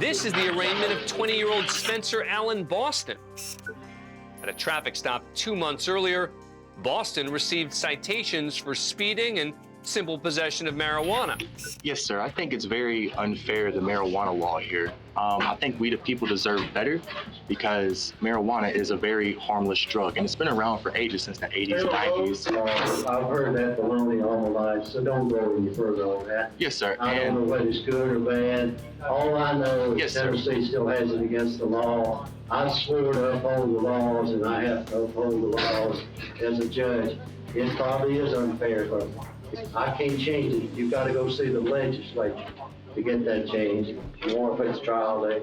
This is the arraignment of 20-year-old Spencer Allen Boston. At a traffic stop 2 months earlier, Boston received citations for speeding and simple possession of marijuana. Yes, sir. I think it's very unfair, the marijuana law here. I think we the people deserve better because marijuana is a very harmless drug, and it's been around for ages, since the 80s, 90s. I've heard that baloney all my life, so don't go any further on that. Yes, sir. I don't know whether it's good or bad. All I know is Yes, sir. Tennessee still has it against the law. I swore to uphold the laws, and I have to uphold the laws as a judge. It probably is unfair, but I can't change it. You've got to go see the legislature to get that changed. You want to fix trial day?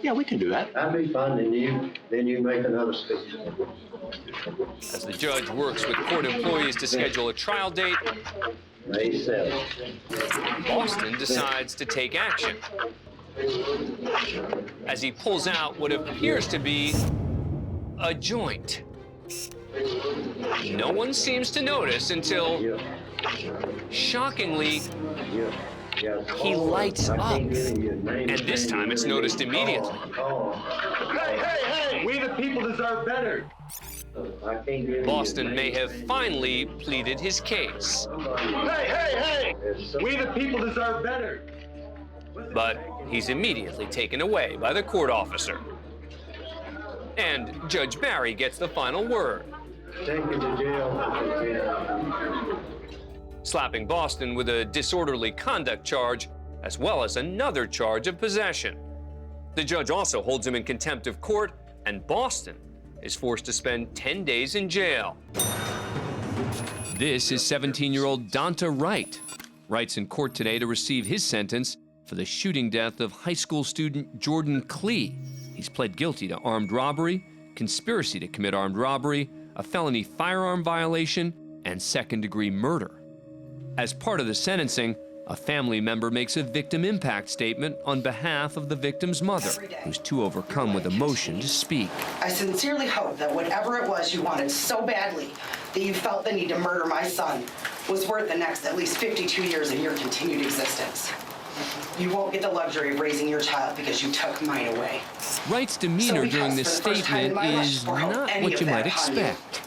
Yeah, we can do that. That'd be fun, and then you make another speech. As the judge works with court employees to schedule a trial date, May 7th. Boston decides to take action as he pulls out what appears to be a joint. No one seems to notice until, shockingly, he lights up. And this time it's noticed immediately. Hey! We the people deserve better. Boston may have finally pleaded his case. Hey! We the people deserve better. But he's immediately taken away by the court officer. And Judge Barry gets the final word, Take you to jail. slapping Boston with a disorderly conduct charge, as well as another charge of possession. The judge also holds him in contempt of court, and Boston is forced to spend 10 days in jail. This is 17-year-old Donta Wright. Wright's in court today to receive his sentence for the shooting death of high school student Jordan Klee. He's pled guilty to armed robbery, conspiracy to commit armed robbery, a felony firearm violation, and second-degree murder. As part of the sentencing, a family member makes a victim impact statement on behalf of the victim's mother, who's too overcome with emotion to speak. I sincerely hope that whatever it was you wanted so badly that you felt the need to murder my son was worth the next at least 52 years of your continued existence. You won't get the luxury of raising your child because you took mine away. Wright's demeanor during this statement is not what you might expect.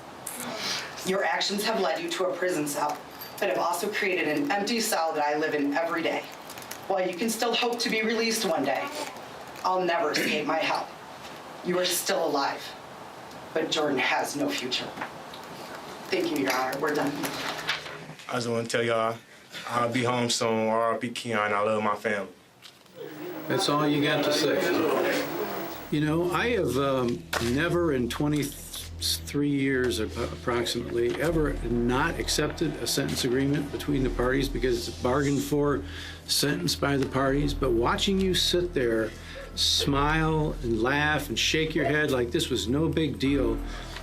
Your actions have led you to a prison cell, but have also created an empty cell that I live in every day. While you can still hope to be released one day, I'll never escape my help. You are still alive, but Jordan has no future. Thank you, Your Honor. We're done. I just want to tell y'all, I'll be home soon. R.I.P. Keon. I love my family. That's all you got to say. You know, I have never in 23 years approximately ever not accepted a sentence agreement between the parties because it's bargained for, sentenced by the parties. But watching you sit there, smile and laugh and shake your head like this was no big deal,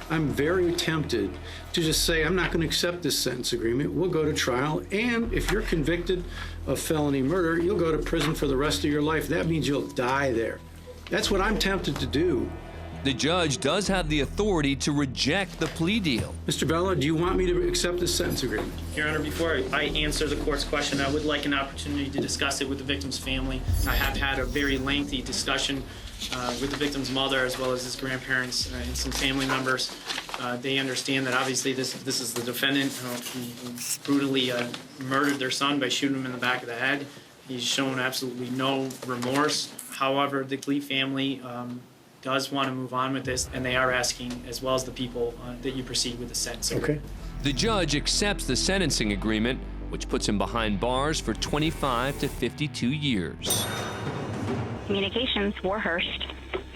I'm very tempted to just say, I'm not going to accept this sentence agreement. We'll go to trial. And if you're convicted of felony murder, you'll go to prison for the rest of your life. That means you'll die there. That's what I'm tempted to do. The judge does have the authority to reject the plea deal. Mr. Bella, do you want me to accept this sentence agreement? Your Honor, before I answer the court's question, I would like an opportunity to discuss it with the victim's family. I have had a very lengthy discussion with the victim's mother as well as his grandparents and some family members. They understand that obviously this is the defendant who brutally murdered their son by shooting him in the back of the head. He's shown absolutely no remorse. However, the Klee family does want to move on with this, and they are asking, as well as the people, that you proceed with the sentencing. Okay. The judge accepts the sentencing agreement, which puts him behind bars for 25 to 52 years. Communications, Warhurst.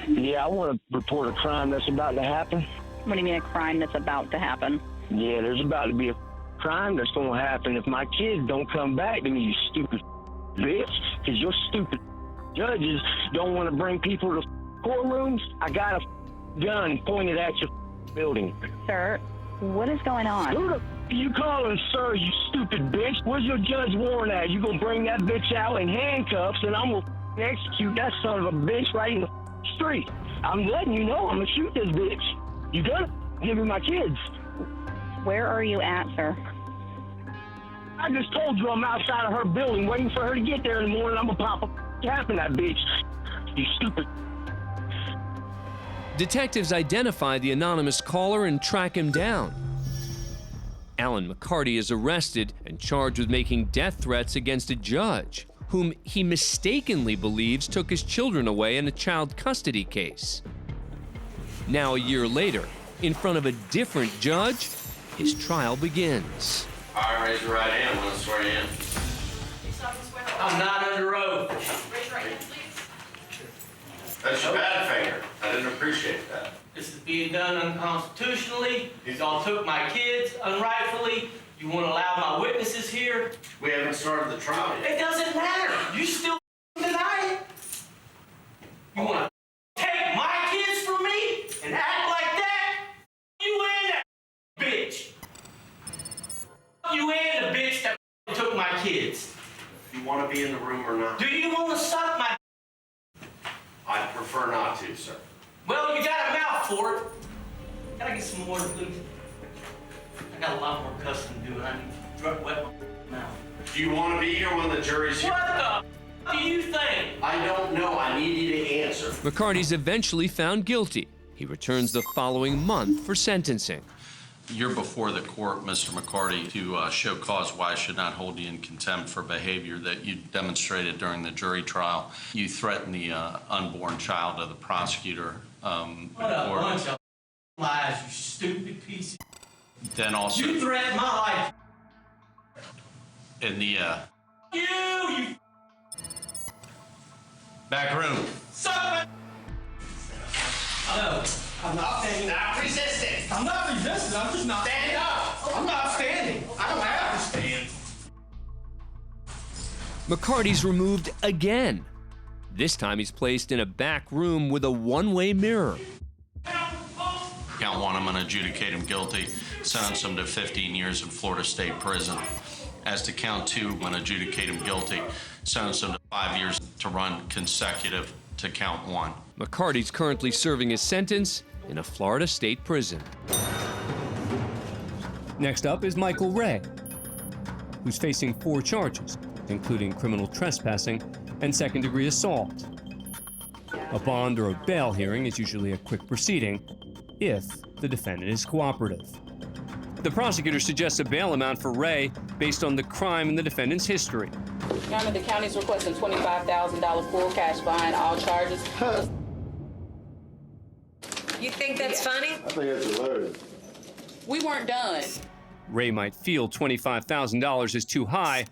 Yeah, I want to report a crime that's about to happen. What do you mean a crime that's about to happen? Yeah, there's about to be a crime that's going to happen if my kids don't come back to me, you stupid bitch, because your stupid judges don't want to bring people to courtrooms. I got a gun pointed at your building. Sir, what is going on? Who the you calling, sir, you stupid bitch? Where's your judge warrant at? You gonna bring that bitch out in handcuffs and I'm gonna execute that son of a bitch right in the street. I'm letting you know I'm gonna shoot this bitch. You gonna give me my kids? Where are you at, sir? I just told you I'm outside of her building waiting for her to get there in the morning. I'm gonna pop a tapping that bitch, you stupid. Detectives identify the anonymous caller and track him down. Alan McCarty is arrested and charged with making death threats against a judge, whom he mistakenly believes took his children away in a child custody case. Now, a year later, in front of a different judge, his trial begins. All right, raise your right hand. I'm going to swear you in. I'm not under oath. Raise your right hand, please. That's your bad finger. I didn't appreciate that. This is being done unconstitutionally. Y'all took my kids unrightfully. You want to allow my witnesses here? We haven't started the trial yet. It doesn't matter. You still deny it. You want to take my kids from me and act like that? You and that bitch. You and the bitch that took my kids. You want to be in the room or not? Do you want to suck my? I'd prefer not to, sir. Well, you got a mouth for it. Can I get some water, please? I got a lot more cussing to do, and I need to wet my mouth. Do you want to be here when the jury's here? What the do you think? I don't know. I need you to answer. McCarty's eventually found guilty. He returns the following month for sentencing. You're before the court, Mr. McCarty, to show cause why I should not hold you in contempt for behavior that you demonstrated during the jury trial. You threatened the unborn child of the prosecutor. What a bunch of lies, you stupid piece. Then also You threatened my life. in the You back room. suck my. No, I'm not standing. Stop resisting. I'm not resisting. I'm just not. Stand up. I'm not standing. I don't have to stand. McCarty's removed again. This time he's placed in a back room with a one-way mirror. Count one, I'm going to adjudicate him guilty, sentence him to 15 years in Florida State Prison. As to count two, I'm going to adjudicate him guilty, sentence him to 5 years to run consecutive to count one. McCarty's currently serving his sentence in a Florida state prison. Next up is Michael Ray, who's facing 4 charges, including criminal trespassing and second-degree assault. A bond or a bail hearing is usually a quick proceeding if the defendant is cooperative. The prosecutor suggests a bail amount for Ray based on the crime and the defendant's history. Your Honor, the county's requesting $25,000 full cash behind all charges. You think that's funny? I think that's hilarious. We weren't done. Ray might feel $25,000 is too high,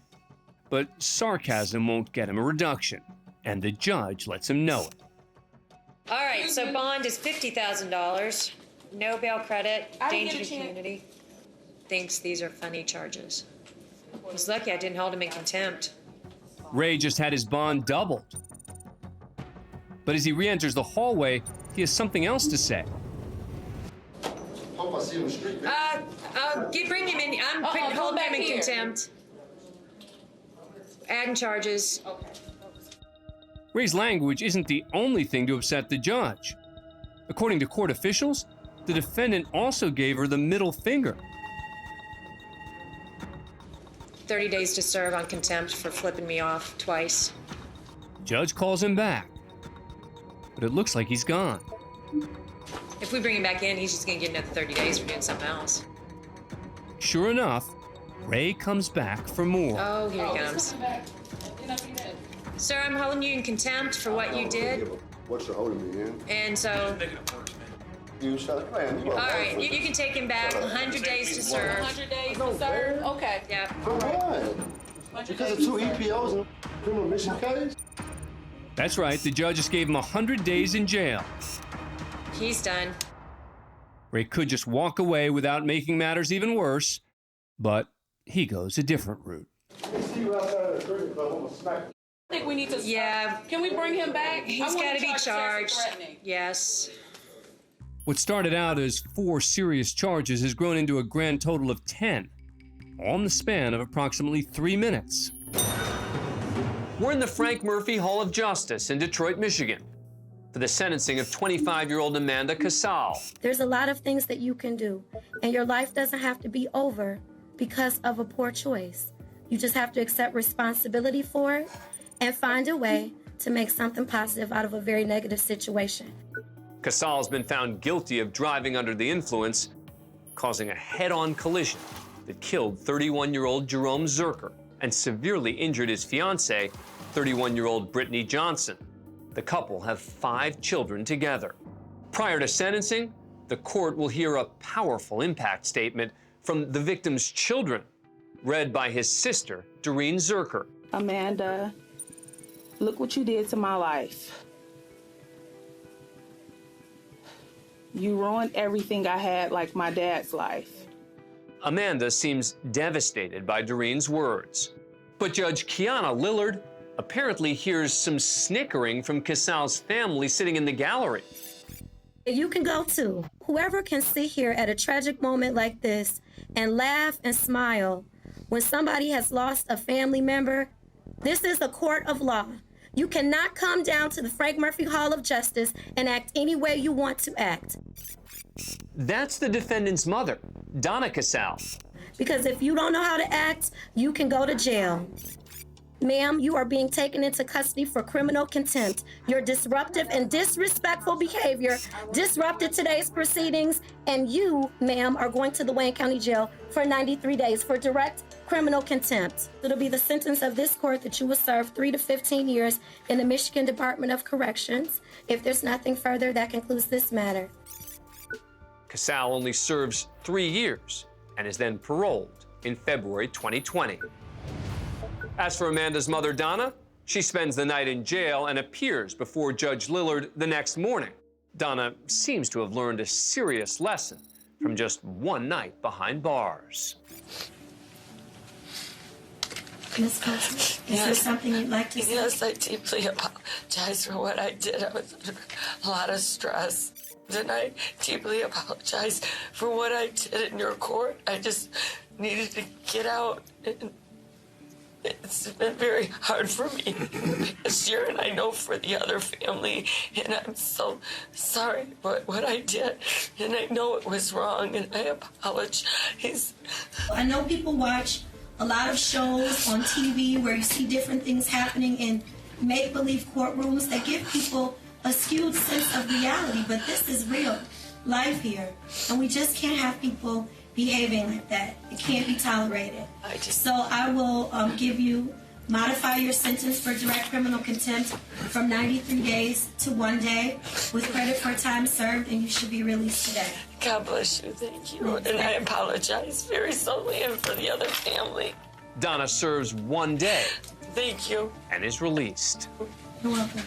but sarcasm won't get him a reduction, and the judge lets him know it. All right, so bond is $50,000. No bail credit, I didn't danger get to a chance. community. Thinks these are funny charges. He's lucky I didn't hold him in contempt. Ray just had his bond doubled. But as he re-enters the hallway, he has something else to say. Hope I see him in the street. Bring him in. I'm come holding back him in here. contempt. Adding charges. Ray's language isn't the only thing to upset the judge. According to court officials, the defendant also gave her the middle finger. 30 days to serve on contempt for flipping me off twice. Judge calls him back, but it looks like he's gone. If we bring him back in, he's just gonna get another 30 days for doing something else. Sure enough, Ray comes back for more. Oh, here he comes. Sir, I'm holding you in contempt for what you did. What you're holding me in? And so, You shut man. all right, you can take him back. 100 days to serve. 100 days to serve? Okay. Yeah. For what? Because of 2 EPOs and a criminal mission case? That's right, the judge just gave him 100 days in jail. He's done. Ray could just walk away without making matters even worse, but he goes a different route. See you outside of the criminal club, I'm gonna smack you. I think we need to. Yeah. Can we bring him back? He's I want got to to be charge charged. sexual threatening. Yes. What started out as 4 serious charges has grown into a grand total of 10, all in the span of approximately 3 minutes. We're in the Frank Murphy Hall of Justice in Detroit, Michigan, for the sentencing of 25-year-old Amanda Casal. There's a lot of things that you can do, and your life doesn't have to be over because of a poor choice. You just have to accept responsibility for it and find a way to make something positive out of a very negative situation. Casal has been found guilty of driving under the influence, causing a head-on collision that killed 31-year-old Jerome Zerker and severely injured his fiancée, 31-year-old Brittany Johnson. The couple have 5 children together. Prior to sentencing, the court will hear a powerful impact statement from the victim's children, read by his sister, Doreen Zerker. Amanda, look what you did to my life. You ruined everything I had, like my dad's life. Amanda seems devastated by Doreen's words. But Judge Kiana Lillard apparently hears some snickering from Casal's family sitting in the gallery. You can go too. Whoever can sit here at a tragic moment like this and laugh and smile when somebody has lost a family member, this is a court of law. You cannot come down to the Frank Murphy Hall of Justice and act any way you want to act. That's the defendant's mother, Donna Casal. Because if you don't know how to act, you can go to jail. Ma'am, you are being taken into custody for criminal contempt. Your disruptive and disrespectful behavior disrupted today's proceedings, and you, ma'am, are going to the Wayne County Jail for 93 days for direct criminal contempt. It'll be the sentence of this court that you will serve 3 to 15 years in the Michigan Department of Corrections. If there's nothing further, that concludes this matter. Casal only serves 3 years and is then paroled in February 2020. As for Amanda's mother, Donna, she spends the night in jail and appears before Judge Lillard the next morning. Donna seems to have learned a serious lesson from just one night behind bars. Ms. Coulson, is there something you'd like to say? Yes, I deeply apologize for what I did. I was under a lot of stress. And I deeply apologize for what I did in your court. I just needed to get out. And it's been very hard for me this year, and I know for the other family. And I'm so sorry for what I did. And I know it was wrong, and I apologize. I know people watch a lot of shows on TV where you see different things happening in make-believe courtrooms that give people a skewed sense of reality, but this is real life here, and we just can't have people behaving like that. It can't be tolerated. So I will modify your sentence for direct criminal contempt from 93 days to 1 day with credit for time served, and you should be released today. God bless you. Thank you. And I apologize very sorely, and for the other family. Donna serves 1 day. Thank you. And is released. You're welcome.